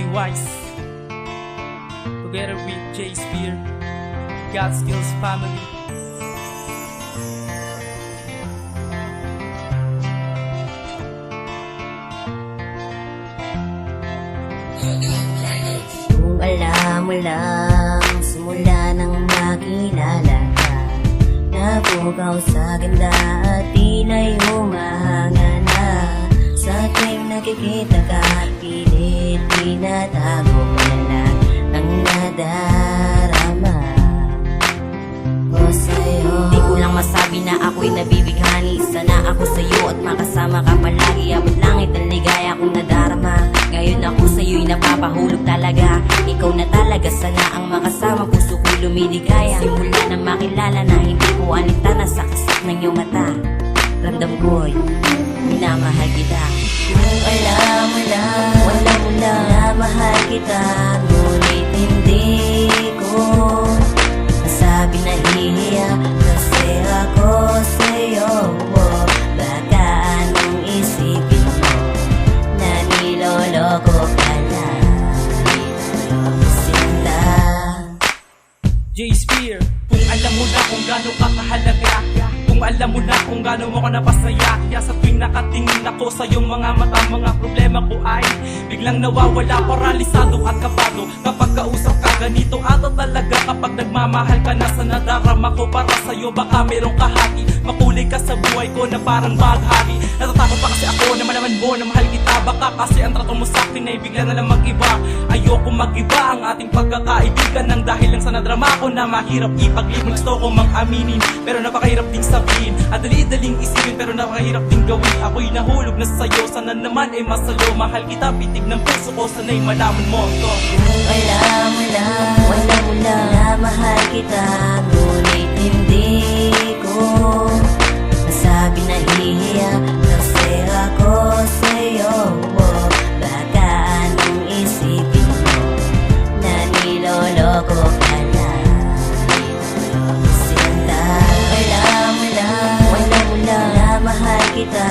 Pennywise, together with Jay Spear, God Skills Family. Kung alam mo lang, simula nang makilala ka, nabukaw sa ganda at tina'y humahanga na. Sa tuwing nakikita ka, pilit tinatago mo na lang ang nadarama ko sa'yo. Di ko lang masabi na ako'y nabibighani. Sana ako sa'yo at makasama ka palagi. Abot langit ang ligaya kong nadarama. Ngayon ako sa'yo'y napapahulog talaga. Ikaw na talaga sana ang makasama. Puso ko'y lumiligaya. Simula na makilala na hindi ko alintana sa kasap ng iyong mata. Ramdam ko'y minamahal kita. Kung alam mo lang, wala mo lang na mahal kita, ngunit hindi ko masabi na hihiya kasi ako sa'yo. Baka anong isipin mo na niloloko ka lang, niloloko sila. Jay Spear, kung alam mo na kung gaano ka kahalaga, kung alam mo na kung gaano mo ko napasaya, kaya sa tuwing nakatingin ako sa iyong mga mata, mga problema ko ay biglang nawawala, paralisado at kabado. Kapag kausap ka ganito ata talaga, kapag nagmamahal ka na sa nadarama ko para sa'yo, baka merong kahati. Makulay ka sa buhay ko na parang baghari. Natatakot pa kasi ako na malaman mo na mahal kita. Baka kasi ang trato mo sa akin ay bigla na lang mag-iba. Ayoko mag-iba ang ating pagkakaibigan nang dahil lang sa nadrama ko na mahirap ipaglimon. Gusto ko mang aminin pero napakahirap ding sabihin, at dali-daling isipin pero napakahirap ding gawin. Ako'y nahulog na sa'yo, sana naman ay masalo. Mahal kita, pitig ng puso ko, sana'y malaman mo to. Kung alam mo lang, wala mo lang na mahal kita, ngunit hindi ko masabi na hihiya kasi ako sa'yo. Baka anong isipin mo na niloloko ka lang, niloloko sila. Kung alam mo lang, wala mo lang na mahal kita,